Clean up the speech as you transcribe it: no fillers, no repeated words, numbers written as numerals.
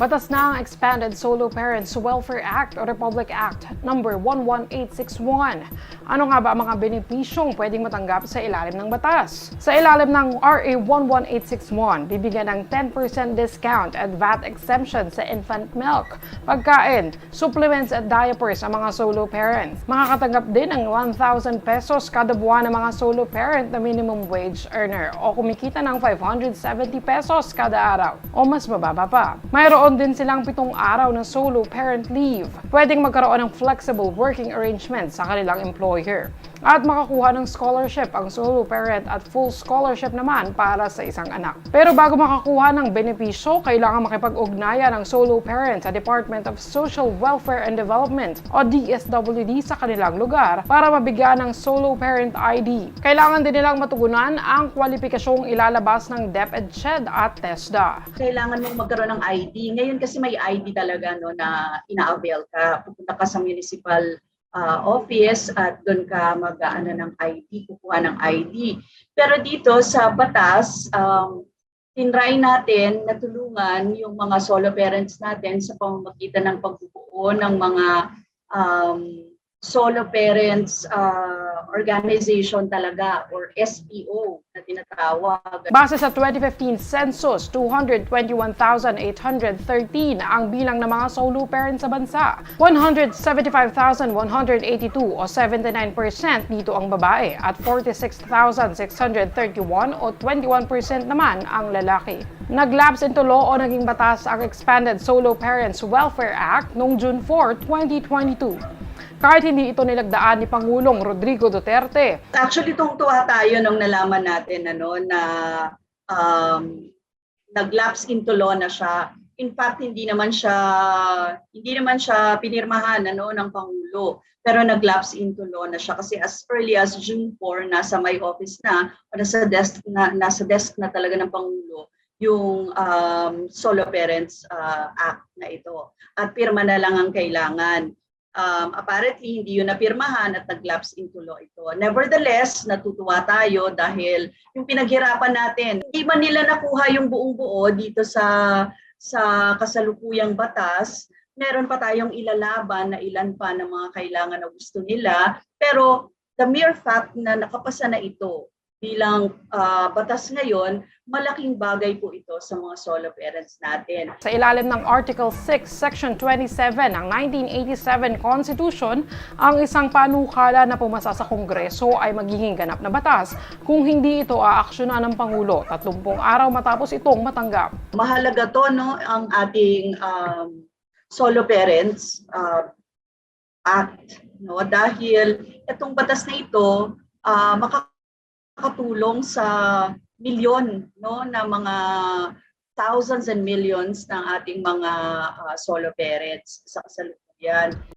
Batas na ang Expanded Solo Parents Welfare Act o Republic Act number 11861. Ano nga ba ang mga benepisyong pwedeng matanggap sa ilalim ng batas? Sa ilalim ng RA 11861, bibigyan ng 10% discount at VAT exemption sa infant milk, pagkain, supplements at diapers ang mga solo parents. Makakatanggap din ng 1,000 pesos kada buwan ng mga solo parent na minimum wage earner o kumikita ng 570 pesos kada araw o mas mababa pa. Mayroon din silang 7 araw ng solo parent leave. Pwedeng magkaroon ng flexible working arrangement sa kanilang employer. At makakuha ng scholarship ang solo parent at full scholarship naman para sa isang anak. Pero bago makakuha ng benepisyo, kailangan makipag-ugnayan ng solo parent sa Department of Social Welfare and Development o DSWD sa kanilang lugar para mabigyan ng solo parent ID. Kailangan din nilang matugunan ang kwalipikasyong ilalabas ng DepEd at TESDA. Kailangan mong magkaroon ng ID. Ngayon kasi may ID talaga no, na ina-avail ka. Pupunta ka sa municipal office at doon ka mag-ano ng ID, kukuha ng ID. Pero dito sa batas, tinry natin na tulungan yung mga solo parents natin sa pamamagitan ng pagbubuo ng mga solo parents organization talaga or SPO na tinatawag. Base sa 2015 census, 221,813 ang bilang ng mga solo parents sa bansa. 175,182 o 79% dito ang babae at 46,631 o 21% naman ang lalaki. Naglapse into law o naging batas ang Expanded Solo Parents Welfare Act noong June 4, 2022. Kahit hindi ito nilagdaan ni Pangulong Rodrigo Duterte. Actually, tuwa tayo nung nalaman natin na naglapse into law na siya. In fact, hindi naman siya pinirmahan ng Pangulo. Pero naglapse into law na siya kasi as early as June 4, nasa my office na o nasa desk na talaga ng Pangulo yung Solo Parents Act na ito. At pirma na lang ang kailangan. Apparently, hindi yun napirmahan at naglapse into law ito. Nevertheless, natutuwa tayo dahil yung pinaghirapan natin, hindi man nila nakuha yung buong buo dito sa kasalukuyang batas, meron pa tayong ilalaban na ilan pa ng mga kailangan na gusto nila. Pero the mere fact na nakapasa na ito bilang batas ngayon, malaking bagay po ito sa mga solo parents natin. Sa ilalim ng Article 6, Section 27 ng 1987 Constitution, ang isang panukala na pumasa sa Kongreso ay magiging ganap na batas kung hindi ito aaksyonan ng Pangulo 30 araw matapos itong matanggap. Mahalaga to ang ating Solo Parents Act dahil itong batas na ito makakatulong sa milyon na mga thousands and millions ng ating mga solo parents sa kasalukuyan.